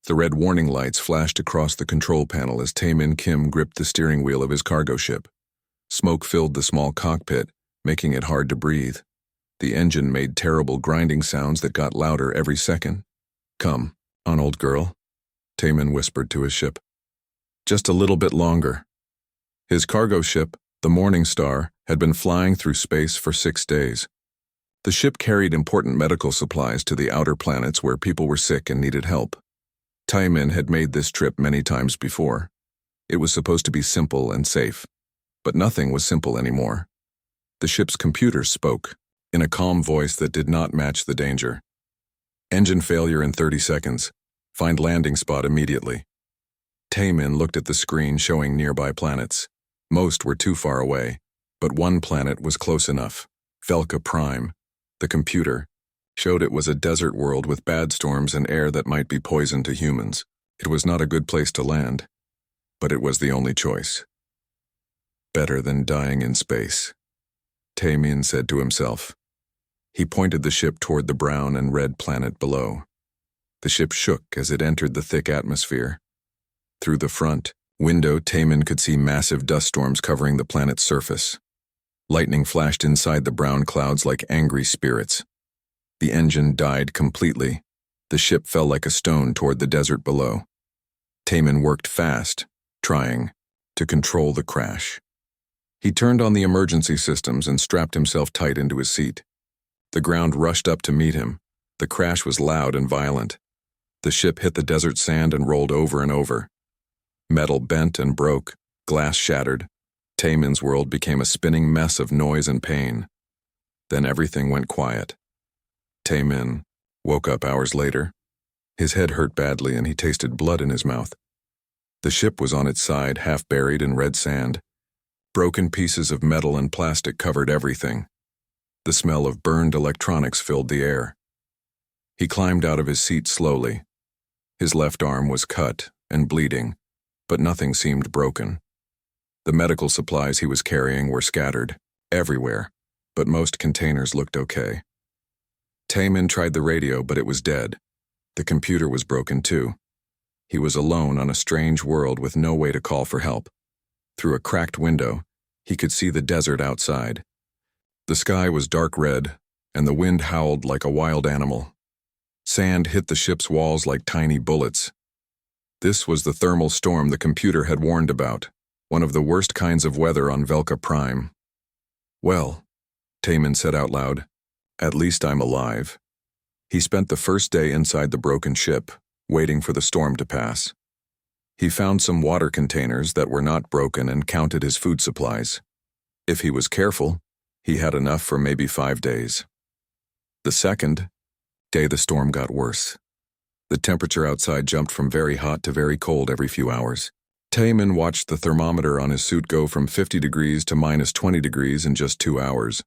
The red warning lights flashed across the control panel as Tae-min Kim gripped the steering wheel of his cargo ship. Smoke filled the small cockpit, making it hard to breathe. The engine made terrible grinding sounds that got louder every second. "Come on, old girl," Tae-min whispered to his ship. "Just a little bit longer." His cargo ship, the Morning Star, had been flying through space for 6 days. The ship carried important medical supplies to the outer planets where people were sick and needed help. Tae-min had made this trip many times before. It was supposed to be simple and safe, but nothing was simple anymore. The ship's computer spoke, in a calm voice that did not match the danger. "Engine failure in 30 seconds. Find landing spot immediately." Tae-min looked at the screen showing nearby planets. Most were too far away, but one planet was close enough. Velka Prime, the computer, showed it was a desert world with bad storms and air that might be poison to humans. It was not a good place to land, but it was the only choice. Better than dying in space, Tae-min said to himself. He pointed the ship toward the brown and red planet below. The ship shook as it entered the thick atmosphere. Through the front window, Tae-min could see massive dust storms covering the planet's surface. Lightning flashed inside the brown clouds like angry spirits. The engine died completely. The ship fell like a stone toward the desert below. Tae-min worked fast, trying to control the crash. He turned on the emergency systems and strapped himself tight into his seat. The ground rushed up to meet him. The crash was loud and violent. The ship hit the desert sand and rolled over and over. Metal bent and broke, glass shattered. Tae-min's world became a spinning mess of noise and pain. Then everything went quiet. Tae-min woke up hours later. His head hurt badly and he tasted blood in his mouth. The ship was on its side, half buried in red sand. Broken pieces of metal and plastic covered everything. The smell of burned electronics filled the air. He climbed out of his seat slowly. His left arm was cut and bleeding, but nothing seemed broken. The medical supplies he was carrying were scattered everywhere, but most containers looked okay. Tae-min tried the radio, but it was dead. The computer was broken too. He was alone on a strange world with no way to call for help. Through a cracked window, he could see the desert outside. The sky was dark red, and the wind howled like a wild animal. Sand hit the ship's walls like tiny bullets. This was the thermal storm the computer had warned about, one of the worst kinds of weather on Velka Prime. "Well," Tae-min said out loud, "at least I'm alive." He spent the first day inside the broken ship, waiting for the storm to pass. He found some water containers that were not broken and counted his food supplies. If he was careful, he had enough for maybe 5 days. The second day, the storm got worse. The temperature outside jumped from very hot to very cold every few hours. Tae-min watched the thermometer on his suit go from 50 degrees to minus 20 degrees in just 2 hours.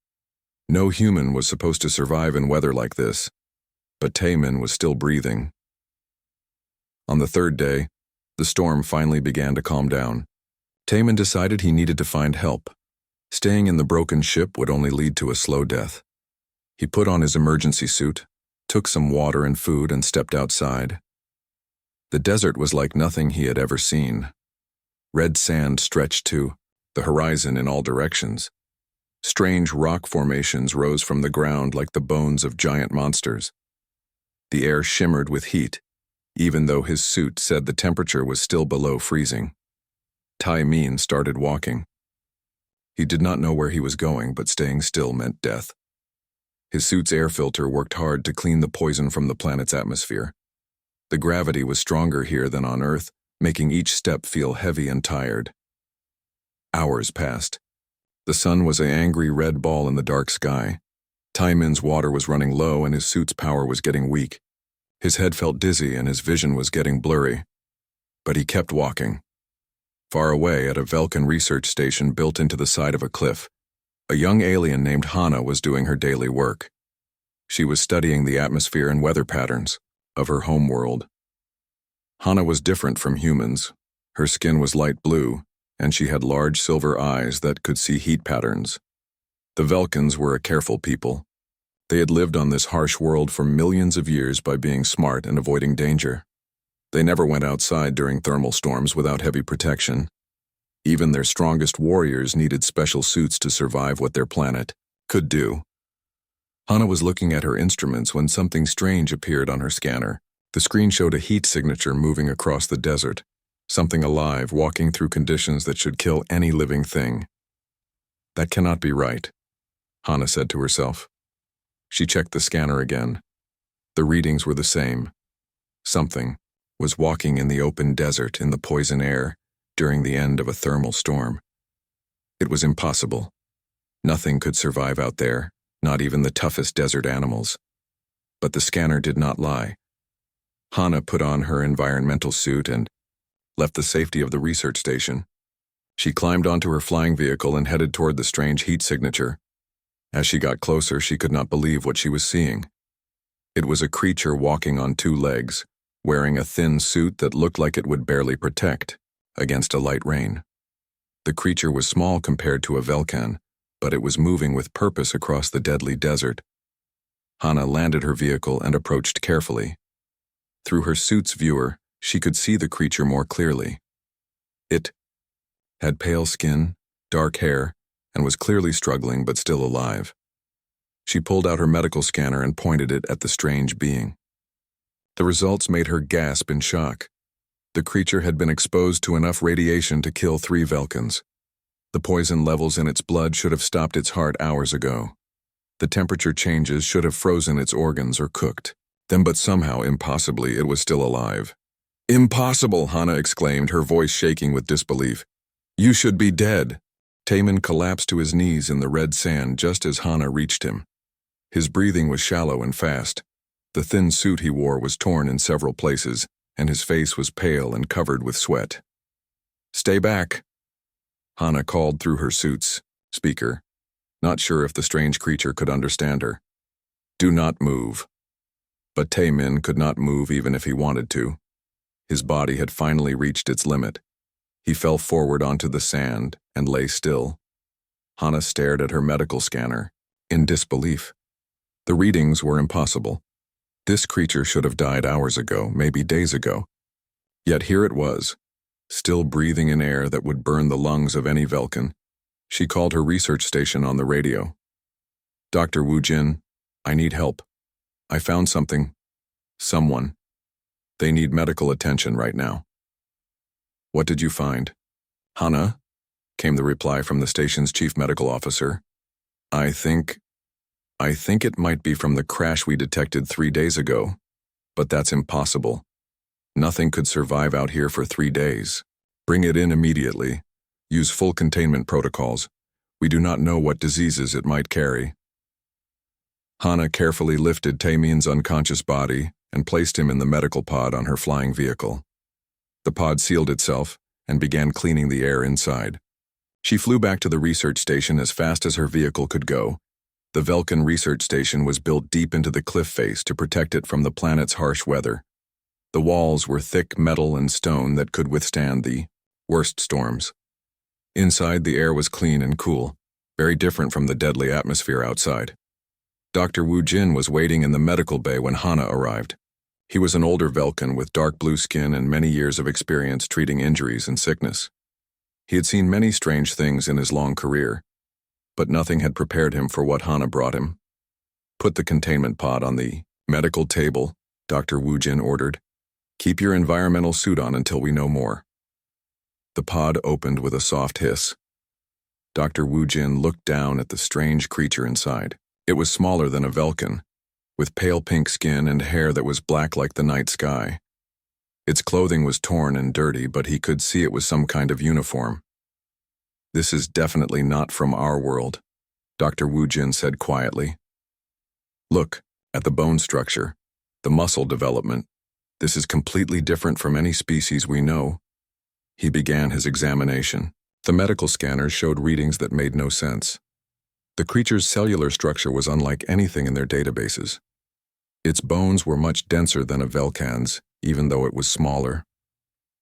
No human was supposed to survive in weather like this, but Tae-min was still breathing. On the third day, the storm finally began to calm down. Tae-min decided he needed to find help. Staying in the broken ship would only lead to a slow death. He put on his emergency suit, took some water and food, and stepped outside. The desert was like nothing he had ever seen. Red sand stretched to the horizon in all directions. Strange rock formations rose from the ground like the bones of giant monsters. The air shimmered with heat, even though his suit said the temperature was still below freezing. Tae-min started walking. He did not know where he was going, but staying still meant death. His suit's air filter worked hard to clean the poison from the planet's atmosphere. The gravity was stronger here than on Earth, making each step feel heavy and tired. Hours passed. The sun was an angry red ball in the dark sky. Tae-min's water was running low and his suit's power was getting weak. His head felt dizzy and his vision was getting blurry. But he kept walking. Far away at a Velkan research station built into the side of a cliff, a young alien named Hana was doing her daily work. She was studying the atmosphere and weather patterns of her home world. Hana was different from humans. Her skin was light blue, and she had large silver eyes that could see heat patterns. The Velkans were a careful people. They had lived on this harsh world for millions of years by being smart and avoiding danger. They never went outside during thermal storms without heavy protection. Even their strongest warriors needed special suits to survive what their planet could do. Hana was looking at her instruments when something strange appeared on her scanner. The screen showed a heat signature moving across the desert, something alive walking through conditions that should kill any living thing. That cannot be right, Hana said to herself. She checked the scanner again. The readings were the same. Something was walking in the open desert in the poison air during the end of a thermal storm. It was impossible. Nothing could survive out there, not even the toughest desert animals. But the scanner did not lie. Hana put on her environmental suit and left the safety of the research station. She climbed onto her flying vehicle and headed toward the strange heat signature. As she got closer, she could not believe what she was seeing. It was a creature walking on two legs, wearing a thin suit that looked like it would barely protect against a light rain. The creature was small compared to a Velkan, but it was moving with purpose across the deadly desert. Hana landed her vehicle and approached carefully. Through her suit's viewer, she could see the creature more clearly. It had pale skin, dark hair, and was clearly struggling but still alive. She pulled out her medical scanner and pointed it at the strange being. The results made her gasp in shock. The creature had been exposed to enough radiation to kill 3 Velkans. The poison levels in its blood should have stopped its heart hours ago. The temperature changes should have frozen its organs or cooked them, but somehow, impossibly, it was still alive. "Impossible!" Hana exclaimed, her voice shaking with disbelief. "You should be dead." Taemin collapsed to his knees in the red sand just as Hana reached him. His breathing was shallow and fast. The thin suit he wore was torn in several places, and his face was pale and covered with sweat. "Stay back," Hana called through her suit's speaker, not sure if the strange creature could understand her. "Do not move." But Taemin could not move even if he wanted to. His body had finally reached its limit. He fell forward onto the sand and lay still. Hana stared at her medical scanner, in disbelief. The readings were impossible. This creature should have died hours ago, maybe days ago. Yet here it was, still breathing in air that would burn the lungs of any Velkan. She called her research station on the radio. "Dr. Wu Jin, I need help. I found something. Someone. They need medical attention right now." "What did you find?" "Hana," came the reply from the station's chief medical officer. I think it might be from the crash we detected 3 days ago, but that's impossible. Nothing could survive out here for 3 days. Bring it in immediately. Use full containment protocols. We do not know what diseases it might carry." Hana carefully lifted Taemin's unconscious body and placed him in the medical pod on her flying vehicle. The pod sealed itself and began cleaning the air inside. She flew back to the research station as fast as her vehicle could go. The Velkan research station was built deep into the cliff face to protect it from the planet's harsh weather. The walls were thick metal and stone that could withstand the worst storms. Inside, the air was clean and cool, very different from the deadly atmosphere outside. Dr. Wu Jin was waiting in the medical bay when Hana arrived. He was an older Velkan with dark blue skin and many years of experience treating injuries and sickness. He had seen many strange things in his long career, but nothing had prepared him for what Hana brought him. "Put the containment pod on the medical table," Dr. Wu Jin ordered. "Keep your environmental suit on until we know more." The pod opened with a soft hiss. Dr. Wu Jin looked down at the strange creature inside. It was smaller than a Velkan, with pale pink skin and hair that was black like the night sky. Its clothing was torn and dirty, but he could see it was some kind of uniform. "This is definitely not from our world," Dr. Wu Jin said quietly. "Look at the bone structure, the muscle development. This is completely different from any species we know." He began his examination. The medical scanners showed readings that made no sense. The creature's cellular structure was unlike anything in their databases. Its bones were much denser than a Velkan's, even though it was smaller.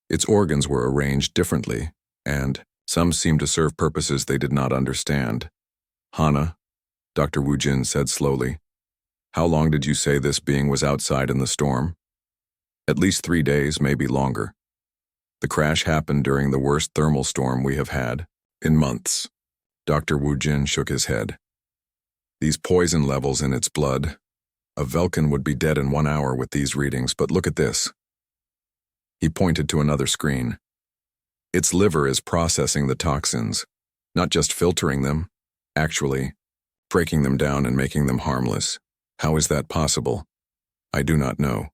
Its organs were arranged differently, and some seemed to serve purposes they did not understand. "Hana," Dr. Wu Jin said slowly, "how long did you say this being was outside in the storm?" At least 3 days, maybe longer. The crash happened during the worst thermal storm we have had in months. Dr. Wu Jin shook his head. These poison levels in its blood. A Velkin would be dead in 1 hour with these readings, but look at this. He pointed to another screen. Its liver is processing the toxins, not just filtering them, actually breaking them down and making them harmless. How is that possible? I do not know.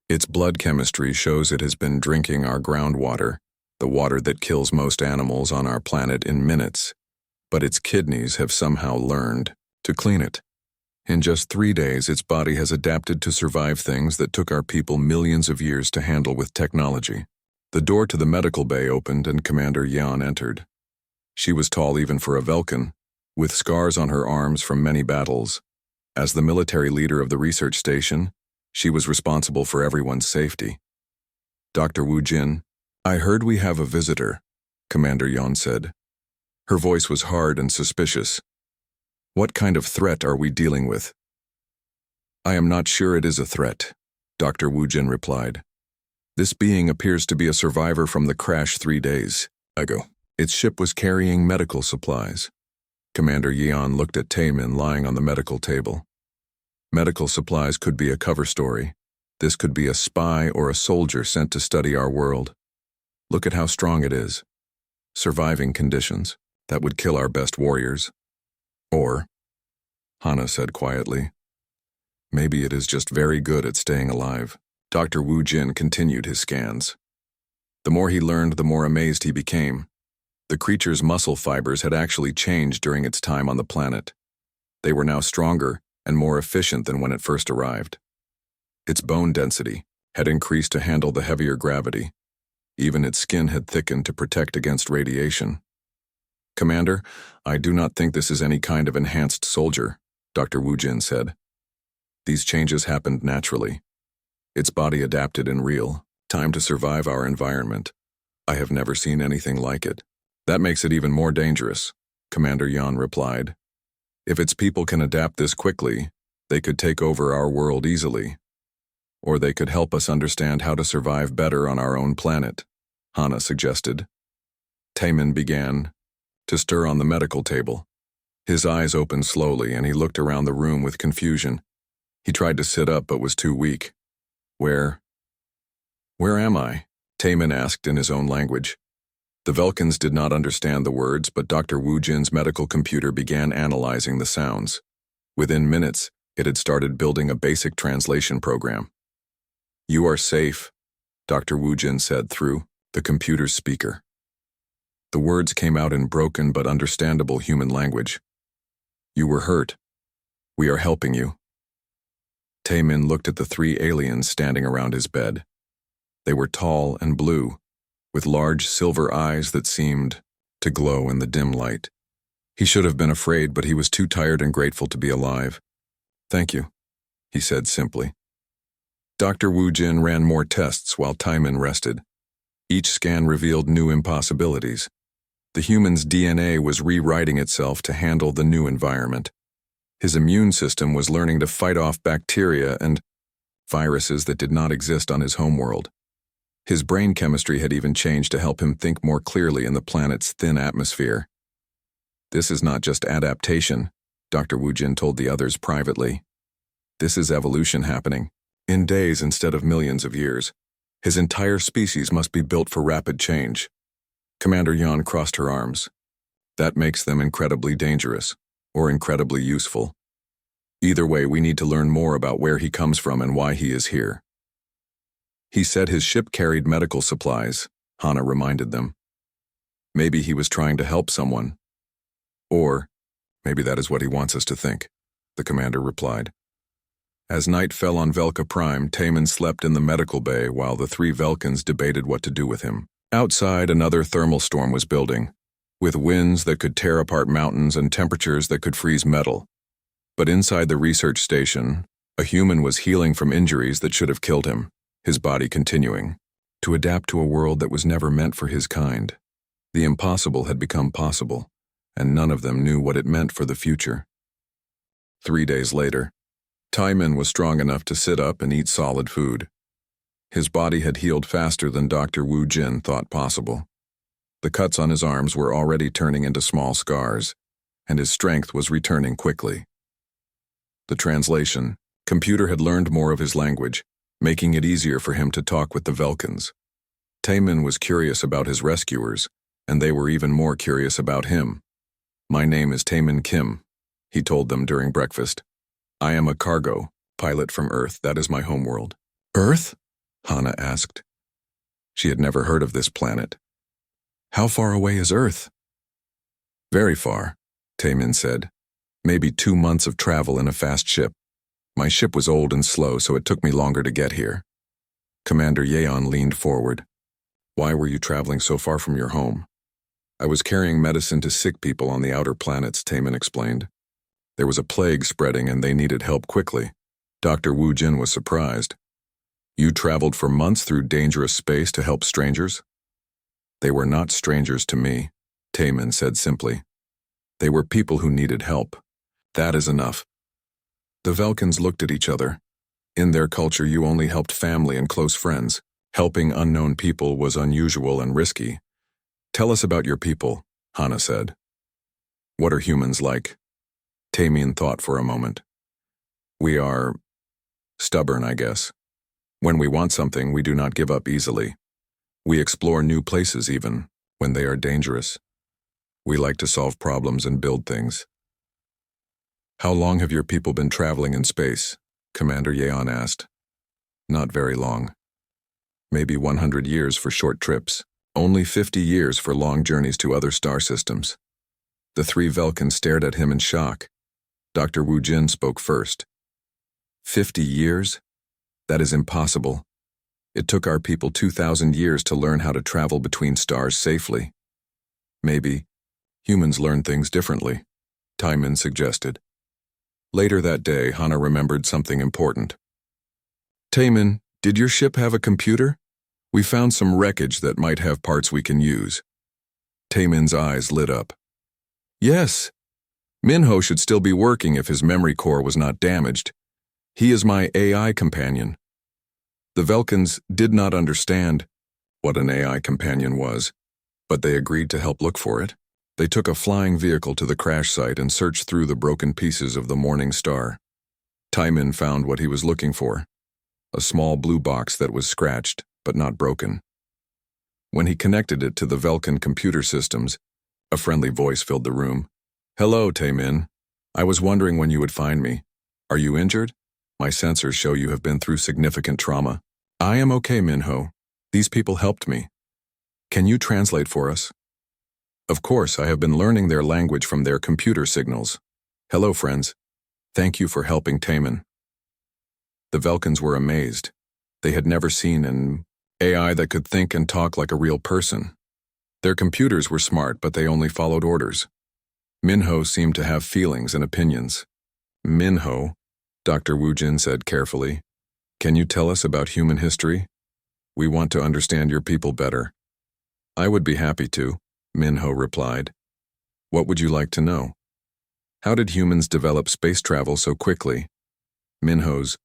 Its blood chemistry shows it has been drinking our groundwater, the water that kills most animals on our planet in minutes, but its kidneys have somehow learned to clean it. In just 3 days, its body has adapted to survive things that took our people millions of years to handle with technology. The door to the medical bay opened and Commander Yan entered. She was tall even for a Velkin, with scars on her arms from many battles. As the military leader of the research station, she was responsible for everyone's safety. Dr. Wu Jin, I heard we have a visitor, Commander Yan said. Her voice was hard and suspicious. What kind of threat are we dealing with? I am not sure it is a threat, Dr. Wu Jin replied. This being appears to be a survivor from the crash 3 days ago. Its ship was carrying medical supplies. Commander Yan looked at Taemin lying on the medical table. Medical supplies could be a cover story. This could be a spy or a soldier sent to study our world. Look at how strong it is. Surviving conditions that would kill our best warriors. Or, Hana said quietly, maybe it is just very good at staying alive. Dr. Wu Jin continued his scans. The more he learned, the more amazed he became. The creature's muscle fibers had actually changed during its time on the planet. They were now stronger and more efficient than when it first arrived. Its bone density had increased to handle the heavier gravity. Even its skin had thickened to protect against radiation. Commander, I do not think this is any kind of enhanced soldier, Dr. Wu Jin said. These changes happened naturally. Its body adapted in real time to survive our environment. I have never seen anything like it. That makes it even more dangerous, Commander Yan replied. If its people can adapt this quickly, they could take over our world easily. Or they could help us understand how to survive better on our own planet, Hana suggested. Taemin began to stir on the medical table. His eyes opened slowly and he looked around the room with confusion. He tried to sit up but was too weak. Where am I? Taemin asked in his own language. The Velkins did not understand the words, but Dr. Wu Jin's medical computer began analyzing the sounds. Within minutes, it had started building a basic translation program. You are safe, Dr. Wu Jin said through the computer's speaker. The words came out in broken but understandable human language. You were hurt. We are helping you. Taemin looked at the 3 aliens standing around his bed. They were tall and blue, with large silver eyes that seemed to glow in the dim light. He should have been afraid, but he was too tired and grateful to be alive. Thank you, he said simply. Dr. Wu Jin ran more tests while Taemin rested. Each scan revealed new impossibilities. The human's DNA was rewriting itself to handle the new environment. His immune system was learning to fight off bacteria and viruses that did not exist on his homeworld. His brain chemistry had even changed to help him think more clearly in the planet's thin atmosphere. This is not just adaptation, Dr. Wu Jin told the others privately. This is evolution happening, in days instead of millions of years. His entire species must be built for rapid change. Commander Yan crossed her arms. That makes them incredibly dangerous, or incredibly useful. Either way, we need to learn more about where he comes from and why he is here. He said his ship carried medical supplies, Hana reminded them. Maybe he was trying to help someone. Or, maybe that is what he wants us to think, the commander replied. As night fell on Velka Prime, Taemin slept in the medical bay while the 3 Velkins debated what to do with him. Outside, another thermal storm was building, with winds that could tear apart mountains and temperatures that could freeze metal. But inside the research station, a human was healing from injuries that should have killed him, his body continuing to adapt to a world that was never meant for his kind. The impossible had become possible, and none of them knew what it meant for the future. 3 days later, Taemin was strong enough to sit up and eat solid food. His body had healed faster than Dr. Wu Jin thought possible. The cuts on his arms were already turning into small scars, and his strength was returning quickly. The translation: computer had learned more of his language, making it easier for him to talk with the Velkans. Taemin was curious about his rescuers, and they were even more curious about him. "My name is Taemin Kim," he told them during breakfast. "I am a cargo pilot from Earth. That is my homeworld." "Earth?" Hana asked. She had never heard of this planet. "How far away is Earth?" "Very far," Taemin said. "Maybe 2 months of travel in a fast ship. My ship was old and slow, so it took me longer to get here." Commander Yeon leaned forward. "Why were you traveling so far from your home?" "I was carrying medicine to sick people on the outer planets," Taemin explained. "There was a plague spreading and they needed help quickly." Dr. Wu Jin was surprised. "You traveled for months through dangerous space to help strangers?" "They were not strangers to me," Taemin said simply. "They were people who needed help. That is enough." The Velkans looked at each other. In their culture, you only helped family and close friends. Helping unknown people was unusual and risky. "Tell us about your people," Hana said. "What are humans like?" Taemin thought for a moment. "We are stubborn, I guess. When we want something, we do not give up easily. We explore new places even, when they are dangerous. We like to solve problems and build things." "How long have your people been traveling in space?" Commander Yeon asked. "Not very long. Maybe 100 years for short trips. Only 50 years for long journeys to other star systems." The 3 Velkans stared at him in shock. Dr. Wu Jin spoke first. "50 years? That is impossible. It took our people 2,000 years to learn how to travel between stars safely." "Maybe humans learn things differently," Taemin suggested. Later that day, Hana remembered something important. "Taemin, did your ship have a computer? We found some wreckage that might have parts we can use." Taemin's eyes lit up. "Yes. Minho should still be working if his memory core was not damaged. He is my AI companion." The Velkans did not understand what an AI companion was, but they agreed to help look for it. They took a flying vehicle to the crash site and searched through the broken pieces of the Morning Star. Taemin found what he was looking for: a small blue box that was scratched, but not broken. When he connected it to the Velkan computer systems, a friendly voice filled the room. "Hello, Taemin. I was wondering when you would find me. Are you injured? My sensors show you have been through significant trauma." "I am okay, Minho. These people helped me. Can you translate for us?" "Of course, I have been learning their language from their computer signals. Hello, friends. Thank you for helping Taemin." The Velkans were amazed. They had never seen an AI that could think and talk like a real person. Their computers were smart, but they only followed orders. Minho seemed to have feelings and opinions. "Minho," Dr. Wu Jin said carefully, "can you tell us about human history? We want to understand your people better." "I would be happy to," Minho replied. "What would you like to know?" "How did humans develop space travel so quickly?" Minho's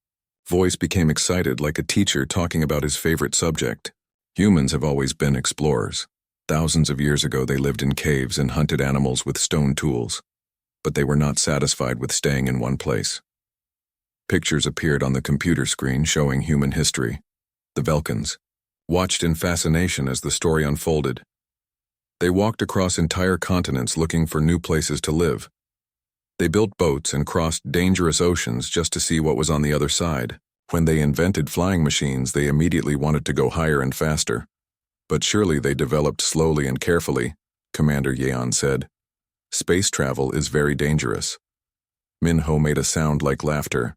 voice became excited, like a teacher talking about his favorite subject. "Humans have always been explorers. Thousands of years ago they lived in caves and hunted animals with stone tools. But they were not satisfied with staying in one place." Pictures appeared on the computer screen showing human history. The Velkans watched in fascination as the story unfolded. They walked across entire continents looking for new places to live. They built boats and crossed dangerous oceans just to see what was on the other side. When they invented flying machines, they immediately wanted to go higher and faster. "But surely they developed slowly and carefully," Commander Yeon said. "Space travel is very dangerous." Minho made a sound like laughter.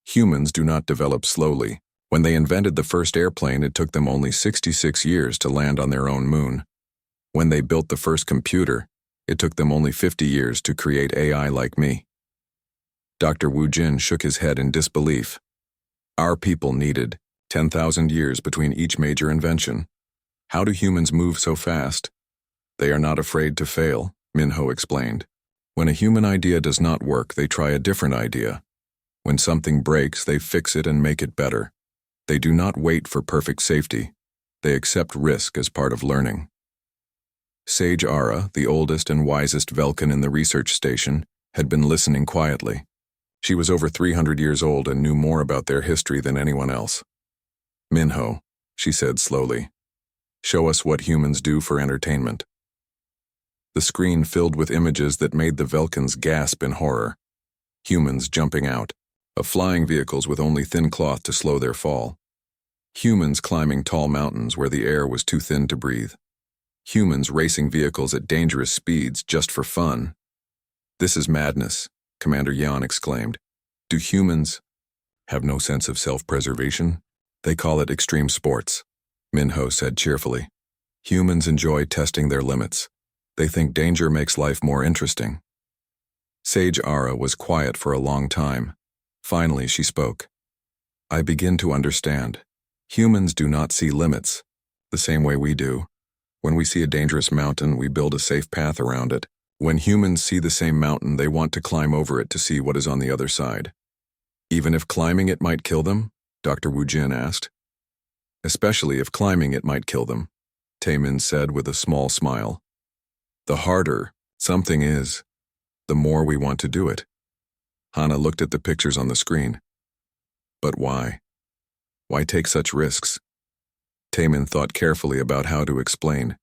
"Humans do not develop slowly. When they invented the first airplane, it took them only 66 years to land on their own moon. When they built the first computer, it took them only 50 years to create AI like me." Dr. Wu Jin shook his head in disbelief. "Our people needed 10,000 years between each major invention. How do humans move so fast?" "They are not afraid to fail," Minho explained. "When a human idea does not work, they try a different idea. When something breaks, they fix it and make it better. They do not wait for perfect safety. They accept risk as part of learning. Sage Ara, the oldest and wisest Velkin in the research station, had been listening quietly. She was over 300 years old and knew more about their history than anyone else. "Minho," she said slowly, "show us what humans do for entertainment." The screen filled with images that made the Velkins gasp in horror. Humans jumping out of flying vehicles with only thin cloth to slow their fall. Humans climbing tall mountains where the air was too thin to breathe. Humans racing vehicles at dangerous speeds just for fun. "This is madness," Commander Yan exclaimed. "Do humans have no sense of self-preservation?" "They call it extreme sports," Minho said cheerfully. "Humans enjoy testing their limits. They think danger makes life more interesting." Sage Ara was quiet for a long time. Finally, she spoke. "I begin to understand. Humans do not see limits, the same way we do. When we see a dangerous mountain, we build a safe path around it. When humans see the same mountain, they want to climb over it to see what is on the other side." "Even if climbing it might kill them?" Dr. Wu Jin asked. "Especially if climbing it might kill them," Taemin said with a small smile. "The harder something is, the more we want to do it." Hana looked at the pictures on the screen. "But why? Why take such risks?" Taemin thought carefully about how to explain.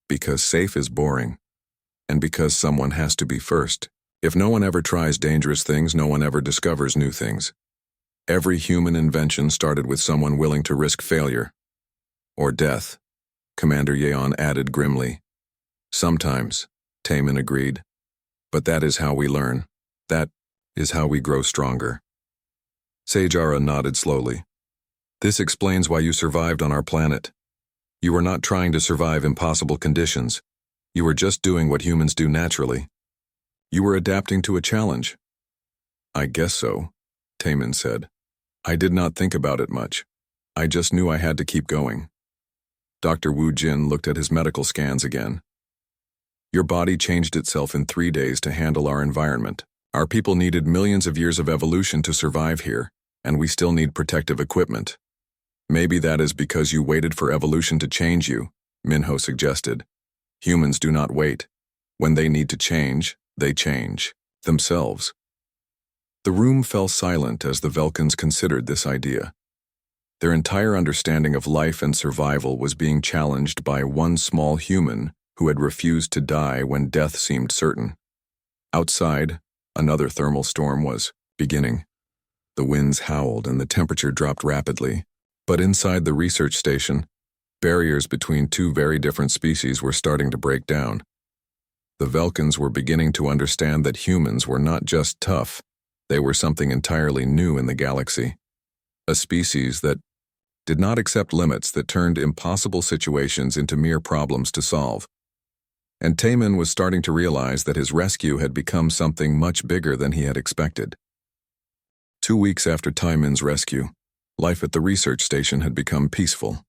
"Because safe is boring, and because someone has to be first. If no one ever tries dangerous things, no one ever discovers new things. Every human invention started with someone willing to risk failure. Or death," Commander Yeon added grimly. "Sometimes," Taemin agreed. "But that is how we learn. That is how we grow stronger." Sage Ara nodded slowly. "This explains why you survived on our planet. You were not trying to survive impossible conditions. You were just doing what humans do naturally. You were adapting to a challenge." "I guess so," Taemin said. "I did not think about it much. I just knew I had to keep going." Dr. Wu Jin looked at his medical scans again. "Your body changed itself in 3 days to handle our environment. Our people needed millions of years of evolution to survive here, and we still need protective equipment. Maybe that is because you waited for evolution to change you," Minho suggested. "Humans do not wait. When they need to change, they change themselves." The room fell silent as the Velkins considered this idea. Their entire understanding of life and survival was being challenged by one small human who had refused to die when death seemed certain. Outside, another thermal storm was beginning. The winds howled and the temperature dropped rapidly, but inside the research station, barriers between two very different species were starting to break down. The Velkins were beginning to understand that humans were not just tough, they were something entirely new in the galaxy. A species that did not accept limits, that turned impossible situations into mere problems to solve. And Taemin was starting to realize that his rescue had become something much bigger than he had expected. 2 weeks after Taemin's rescue, life at the research station had become peaceful.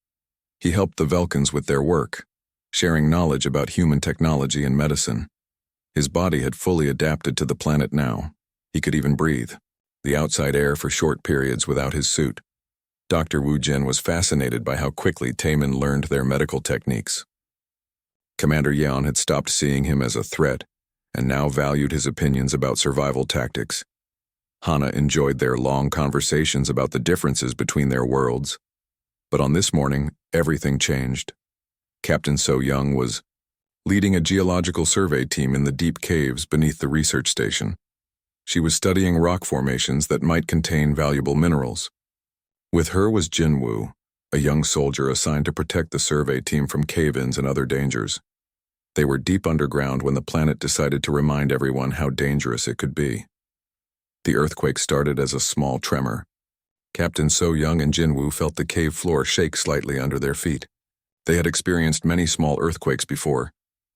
He helped the Velkins with their work, sharing knowledge about human technology and medicine. His body had fully adapted to the planet now. He could even breathe the outside air for short periods without his suit. Dr. Wu Jin was fascinated by how quickly Taemin learned their medical techniques. Commander Yeon had stopped seeing him as a threat and now valued his opinions about survival tactics. Hana enjoyed their long conversations about the differences between their worlds. But on this morning, everything changed. Captain So Young was leading a geological survey team in the deep caves beneath the research station. She was studying rock formations that might contain valuable minerals. With her was Jin Woo, a young soldier assigned to protect the survey team from cave-ins and other dangers. They were deep underground when the planet decided to remind everyone how dangerous it could be. The earthquake started as a small tremor. Captain So Young and Jin Woo felt the cave floor shake slightly under their feet. They had experienced many small earthquakes before.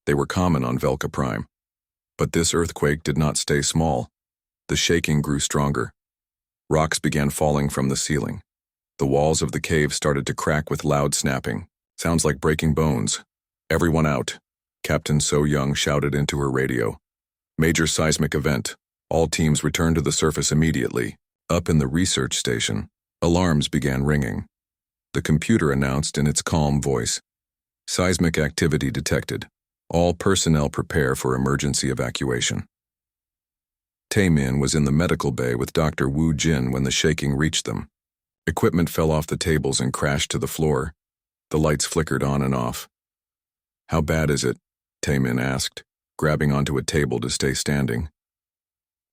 They were common on Velka Prime. But this earthquake did not stay small. The shaking grew stronger. Rocks began falling from the ceiling. The walls of the cave started to crack with loud snapping. "Sounds like breaking bones. Everyone out," Captain So Young shouted into her radio. "Major seismic event. All teams return to the surface immediately." Up in the research station, Alarms began ringing. The computer announced in its calm voice, "Seismic activity detected. All personnel prepare for emergency evacuation." Tae-min was in the medical bay with Dr. Woo Jin when the shaking reached them. Equipment fell off the tables and crashed to the floor. The lights flickered on and off. "How bad is it?" Tae-min asked, grabbing onto a table to stay standing.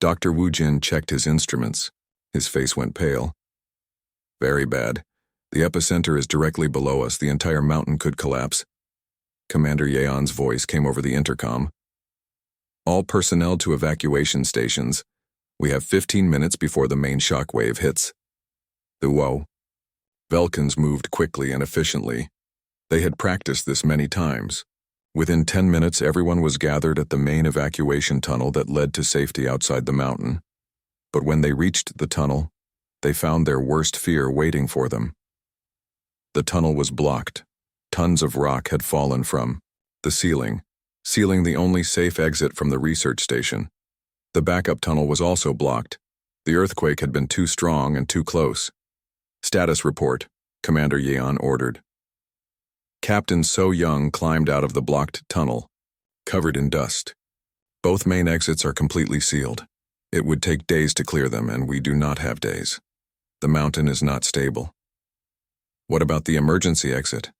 Dr. Woo Jin checked his instruments. His face went pale. "Very bad. The epicenter is directly below us. The entire mountain could collapse." Commander Yeon's voice came over the intercom. "All personnel to evacuation stations. We have 15 minutes before the main shock wave hits." The whoa. Velkans moved quickly and efficiently. They had practiced this many times. Within 10 minutes, everyone was gathered at the main evacuation tunnel that led to safety outside the mountain. But when they reached the tunnel, they found their worst fear waiting for them. The tunnel was blocked. Tons of rock had fallen from the ceiling, sealing the only safe exit from the research station. The backup tunnel was also blocked. The earthquake had been too strong and too close. "Status report," Commander Yeon ordered. Captain So Young climbed out of the blocked tunnel, covered in dust. "Both main exits are completely sealed. It would take days to clear them, and we do not have days. The mountain is not stable." "What about the emergency exit?"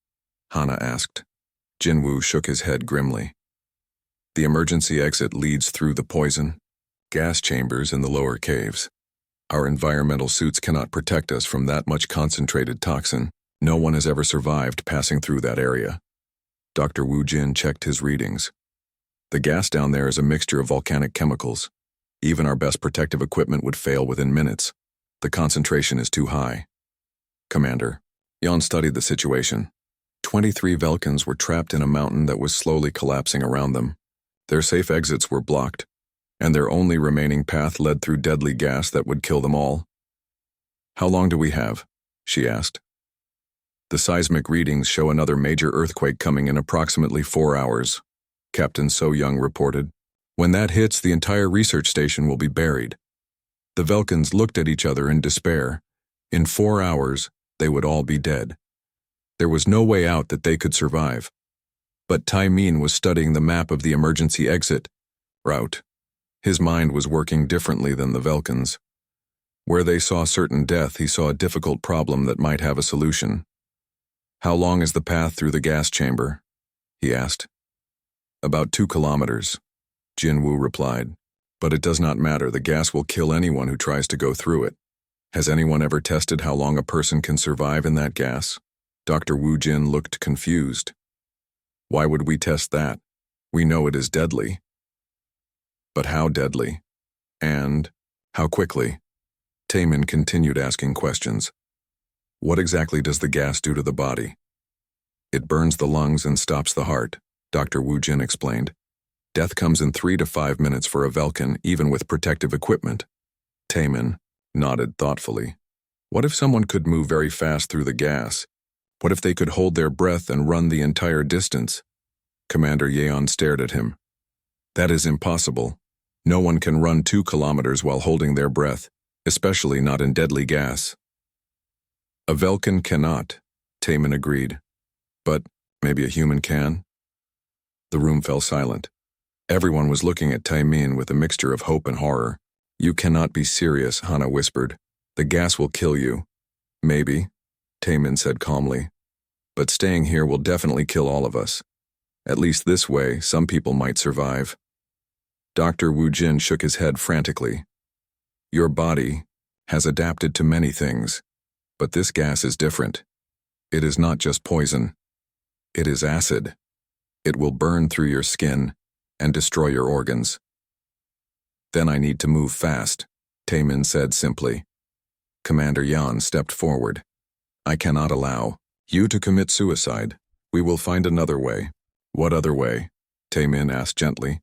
Hana asked. Jinwoo shook his head grimly. "The emergency exit leads through the poison gas chambers in the lower caves. Our environmental suits cannot protect us from that much concentrated toxin. No one has ever survived passing through that area." Dr. Woo Jin checked his readings. "The gas down there is a mixture of volcanic chemicals. Even our best protective equipment would fail within minutes. The concentration is too high." "Commander." Yeon studied the situation. 23 Velkans were trapped in a mountain that was slowly collapsing around them. Their safe exits were blocked, and their only remaining path led through deadly gas that would kill them all. "How long do we have?" she asked. "The seismic readings show another major earthquake coming in approximately 4 hours, Captain So Young reported. "When that hits, the entire research station will be buried." The Velkans looked at each other in despair. In 4 hours, they would all be dead. There was no way out that they could survive. But Tae-min was studying the map of the emergency exit route. His mind was working differently than the Velkans. Where they saw certain death, he saw a difficult problem that might have a solution. "How long is the path through the gas chamber?" he asked. "About 2 kilometers, Jinwoo replied. "But it does not matter. The gas will kill anyone who tries to go through it. Has anyone ever tested how long a person can survive in that gas?" Dr. Woo Jin looked confused. "Why would we test that? We know it is deadly." "But how deadly? And how quickly?" Tae-min continued asking questions. "What exactly does the gas do to the body?" "It burns the lungs and stops the heart," Dr. Woo Jin explained. "Death comes in 3 to 5 minutes for a Velkan, even with protective equipment." Tae-min nodded thoughtfully. "What if someone could move very fast through the gas? What if they could hold their breath and run the entire distance?" Commander Yeon stared at him. "That is impossible. No one can run 2 kilometers while holding their breath, especially not in deadly gas." "A Velkan cannot," Tae-min agreed. "But maybe a human can?" The room fell silent. Everyone was looking at Tae-min with a mixture of hope and horror. "You cannot be serious," Hana whispered. "The gas will kill you." "Maybe," Tae-min said calmly. "But staying here will definitely kill all of us. At least this way, some people might survive." Dr. Woo Jin shook his head frantically. "Your body has adapted to many things, but this gas is different. It is not just poison. It is acid. It will burn through your skin and destroy your organs." "Then I need to move fast," Tae-min said simply. Commander Yeon stepped forward. "I cannot allow you to commit suicide. We will find another way." "What other way?" Tae-min asked gently.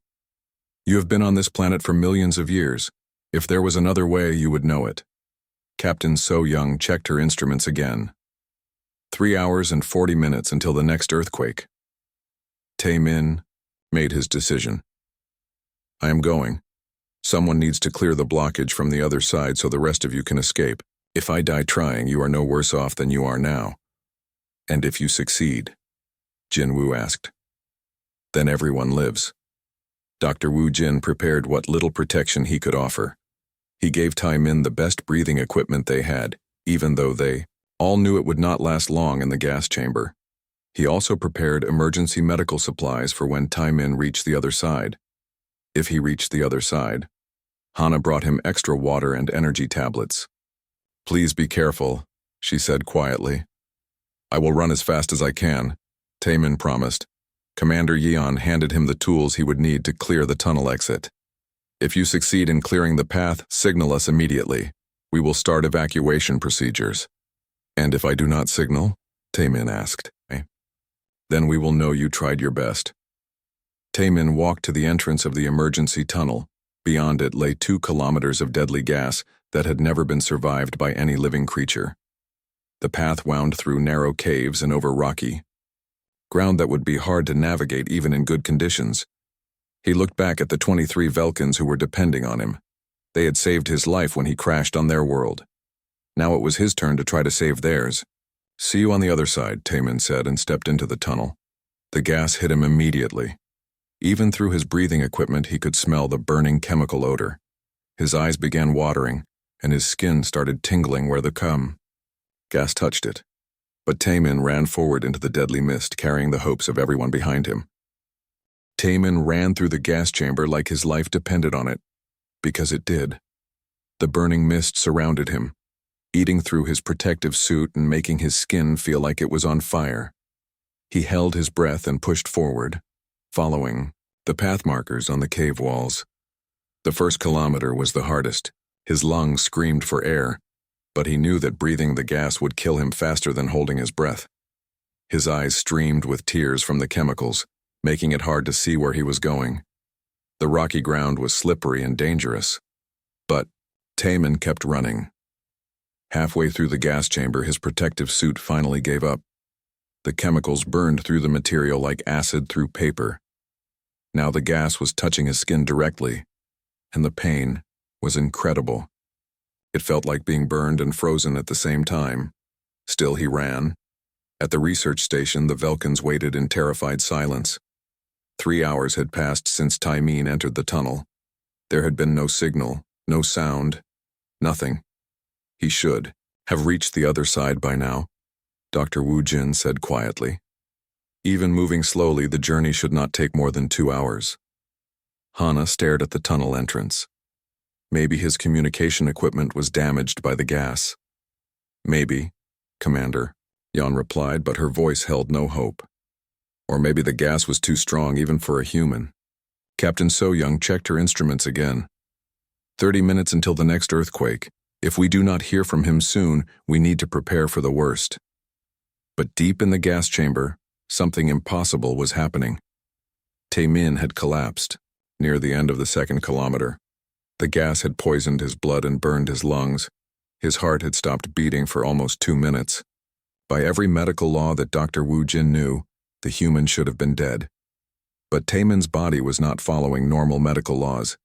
"You have been on this planet for millions of years. If there was another way, you would know it." Captain So Young checked her instruments again. 3 hours and 40 minutes until the next earthquake. Tae-min made his decision. "I am going. Someone needs to clear the blockage from the other side so the rest of you can escape. If I die trying, you are no worse off than you are now. And if you succeed? Jin Wu asked. Then everyone lives. Dr. Wu Jin prepared what little protection he could offer. He gave Tai Min the best breathing equipment they had, even though they all knew it would not last long in the gas chamber. He also prepared emergency medical supplies for when Tai Min reached the other side. If he reached the other side, Hana brought him extra water and energy tablets. Please be careful, she said quietly. I will run as fast as I can, Tai Min promised. Commander Yeon handed him the tools he would need to clear the tunnel exit. If you succeed in clearing the path, signal us immediately. We will start evacuation procedures. And if I do not signal? Tai Min asked. Then we will know you tried your best. Tai Min walked to the entrance of the emergency tunnel. Beyond it lay 2 kilometers of deadly gas that had never been survived by any living creature. The path wound through narrow caves and over rocky ground that would be hard to navigate even in good conditions. He looked back at the 23 Velkans who were depending on him. They had saved his life when he crashed on their world. Now it was his turn to try to save theirs. See you on the other side, Tai Min said and stepped into the tunnel. The gas hit him immediately. Even through his breathing equipment, he could smell the burning chemical odor. His eyes began watering, and his skin started tingling where the gas touched it. But Tai Min ran forward into the deadly mist, carrying the hopes of everyone behind him. Tai Min ran through the gas chamber like his life depended on it, because it did. The burning mist surrounded him, eating through his protective suit and making his skin feel like it was on fire. He held his breath and pushed forward, following the path markers on the cave walls. The first kilometer was the hardest. His lungs screamed for air, but he knew that breathing the gas would kill him faster than holding his breath. His eyes streamed with tears from the chemicals, making it hard to see where he was going. The rocky ground was slippery and dangerous, but Tai Min kept running. Halfway through the gas chamber, his protective suit finally gave up. The chemicals burned through the material like acid through paper. Now the gas was touching his skin directly, and the pain was incredible. It felt like being burned and frozen at the same time. Still he ran. At the research station, the Velkans waited in terrified silence. 3 hours had passed since Tai Min entered the tunnel. There had been no signal, no sound, nothing. He should have reached the other side by now, Dr. Wu Jin said quietly. Even moving slowly, the journey should not take more than 2 hours. Hana stared at the tunnel entrance. Maybe his communication equipment was damaged by the gas. Maybe, Commander, Yeon replied, but her voice held no hope. Or maybe the gas was too strong even for a human. Captain So-young checked her instruments again. 30 minutes until the next earthquake. If we do not hear from him soon, we need to prepare for the worst. But deep in the gas chamber, something impossible was happening. Tai Min had collapsed, near the end of the 2nd kilometer. The gas had poisoned his blood and burned his lungs. His heart had stopped beating for almost 2 minutes. By every medical law that Dr. Wu Jin knew, the human should have been dead. But Tai Min's body was not following normal medical laws.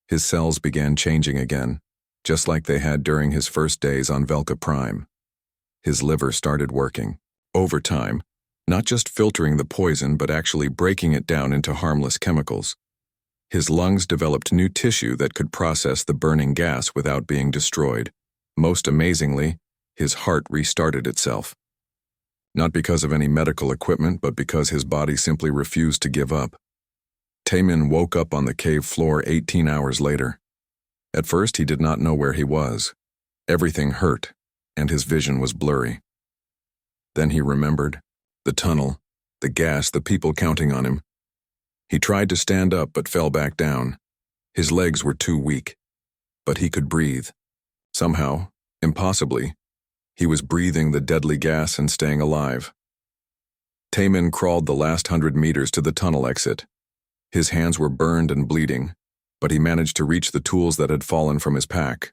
His cells began changing again, just like they had during his first days on Velka Prime. His liver started working, overtime, not just filtering the poison but actually breaking it down into harmless chemicals. His lungs developed new tissue that could process the burning gas without being destroyed. Most amazingly, his heart restarted itself. Not because of any medical equipment, but because his body simply refused to give up. Tai Min woke up on the cave floor 18 hours later. At first, he did not know where he was. Everything hurt, and his vision was blurry. Then he remembered. The tunnel, the gas, the people counting on him. He tried to stand up but fell back down. His legs were too weak. But he could breathe. Somehow, impossibly, he was breathing the deadly gas and staying alive. Tai Min crawled the last 100 meters to the tunnel exit. His hands were burned and bleeding, but he managed to reach the tools that had fallen from his pack.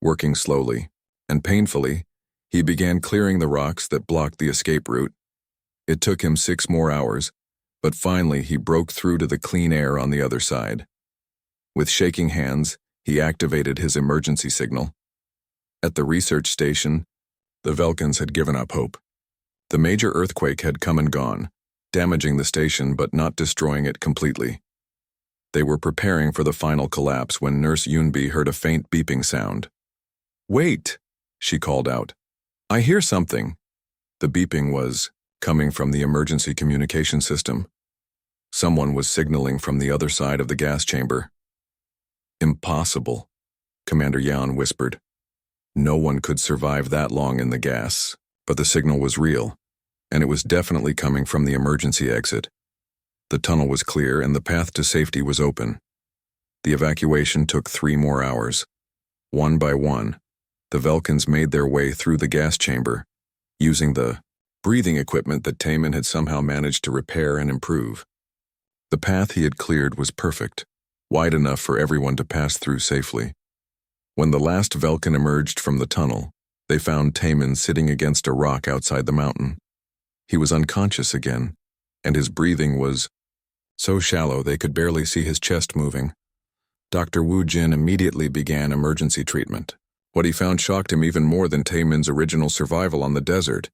Working slowly and painfully, he began clearing the rocks that blocked the escape route. It took him 6 more hours, but finally he broke through to the clean air on the other side. With shaking hands, he activated his emergency signal. At the research station, the Velkans had given up hope. The major earthquake had come and gone, damaging the station but not destroying it completely. They were preparing for the final collapse when Nurse Yunbi heard a faint beeping sound. "Wait!" she called out. "I hear something." The beeping was coming from the emergency communication system. Someone was signaling from the other side of the gas chamber. "Impossible," Commander Yan whispered. No one could survive that long in the gas, but the signal was real, and it was definitely coming from the emergency exit. The tunnel was clear and the path to safety was open. The evacuation took 3 more hours. One by one, the Velkans made their way through the gas chamber, using the breathing equipment that Taman had somehow managed to repair and improve. The path he had cleared was perfect, wide enough for everyone to pass through safely. When the last Velkan emerged from the tunnel, they found Taman sitting against a rock outside the mountain. He was unconscious again, and his breathing was so shallow they could barely see his chest moving. Dr. Wu Jin immediately began emergency treatment. What he found shocked him even more than Taman's original survival on the desert.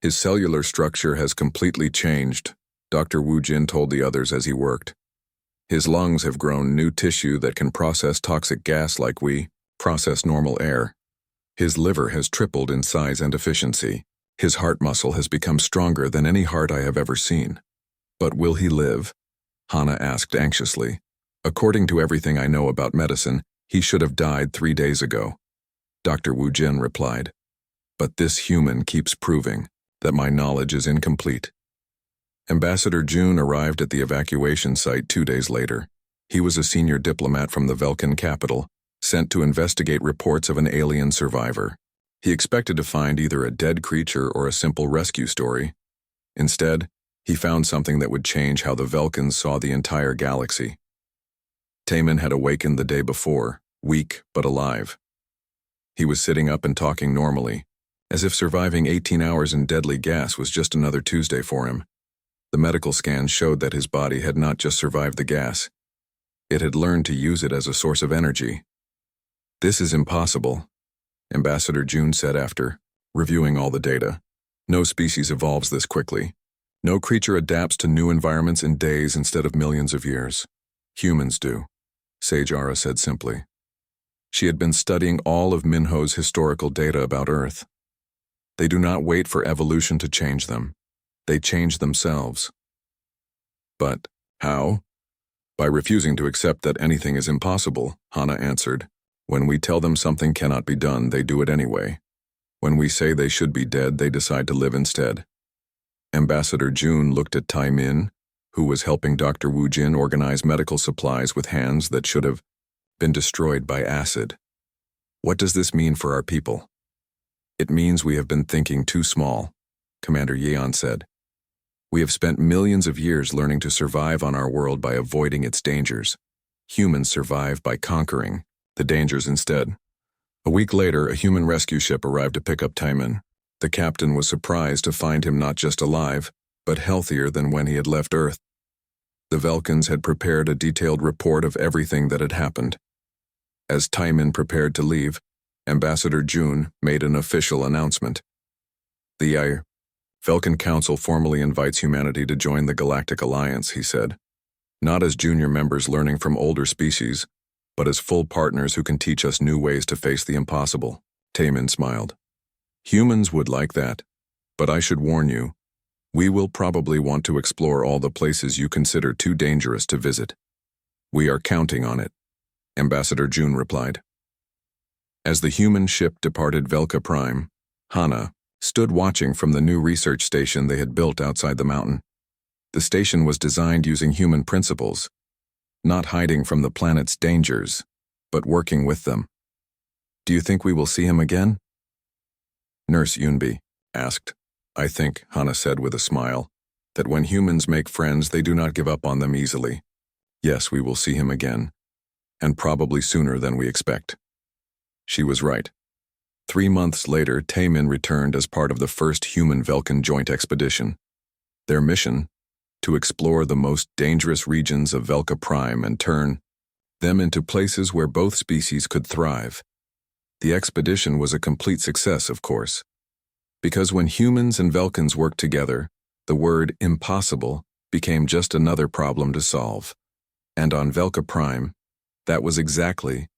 "His cellular structure has completely changed," Dr. Wu Jin told the others as he worked. "His lungs have grown new tissue that can process toxic gas like we process normal air. His liver has tripled in size and efficiency. His heart muscle has become stronger than any heart I have ever seen." "But will he live?" Hana asked anxiously. "According to everything I know about medicine, he should have died 3 days ago," Dr. Wu Jin replied. "But this human keeps proving that my knowledge is incomplete." Ambassador Jun arrived at the evacuation site 2 days later. He was a senior diplomat from the Velkan capital, sent to investigate reports of an alien survivor. He expected to find either a dead creature or a simple rescue story. Instead, he found something that would change how the Velkans saw the entire galaxy. Taman had awakened the day before, weak but alive. He was sitting up and talking normally, as if surviving 18 hours in deadly gas was just another Tuesday for him. The medical scans showed that his body had not just survived the gas. It had learned to use it as a source of energy. "This is impossible," Ambassador Jun said after reviewing all the data. "No species evolves this quickly. No creature adapts to new environments in days instead of millions of years. Humans do," Sage Ara said simply. She had been studying all of Minho's historical data about Earth. They do not wait for evolution to change them. They change themselves. "But how?" "By refusing to accept that anything is impossible," Hana answered. "When we tell them something cannot be done, they do it anyway. When we say they should be dead, they decide to live instead." Ambassador Jun looked at Tai Min, who was helping Dr. Wu Jin organize medical supplies with hands that should have been destroyed by acid. "What does this mean for our people?" "It means we have been thinking too small," Commander Yeon said. "We have spent millions of years learning to survive on our world by avoiding its dangers. Humans survive by conquering the dangers instead." A week later, a human rescue ship arrived to pick up Taman. The captain was surprised to find him not just alive, but healthier than when he had left Earth. The Velkans had prepared a detailed report of everything that had happened. As Taman prepared to leave, Ambassador Jun made an official announcement. "The Velkan Council formally invites humanity to join the Galactic Alliance," he said. "Not as junior members learning from older species, but as full partners who can teach us new ways to face the impossible." Taman smiled. "Humans would like that, but I should warn you, we will probably want to explore all the places you consider too dangerous to visit." "We are counting on it," Ambassador Jun replied. As the human ship departed Velka Prime, Hana stood watching from the new research station they had built outside the mountain. The station was designed using human principles, not hiding from the planet's dangers, but working with them. "Do you think we will see him again?" Nurse Yunbi asked. "I think," Hana said with a smile, "that when humans make friends, they do not give up on them easily. Yes, we will see him again, and probably sooner than we expect." She was right. 3 months later, Taman returned as part of the first human-Velkan joint expedition. Their mission? To explore the most dangerous regions of Velka Prime and turn them into places where both species could thrive. The expedition was a complete success, of course. Because when humans and Velkans worked together, the word impossible became just another problem to solve. And on Velka Prime, that was exactly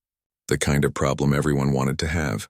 the kind of problem everyone wanted to have.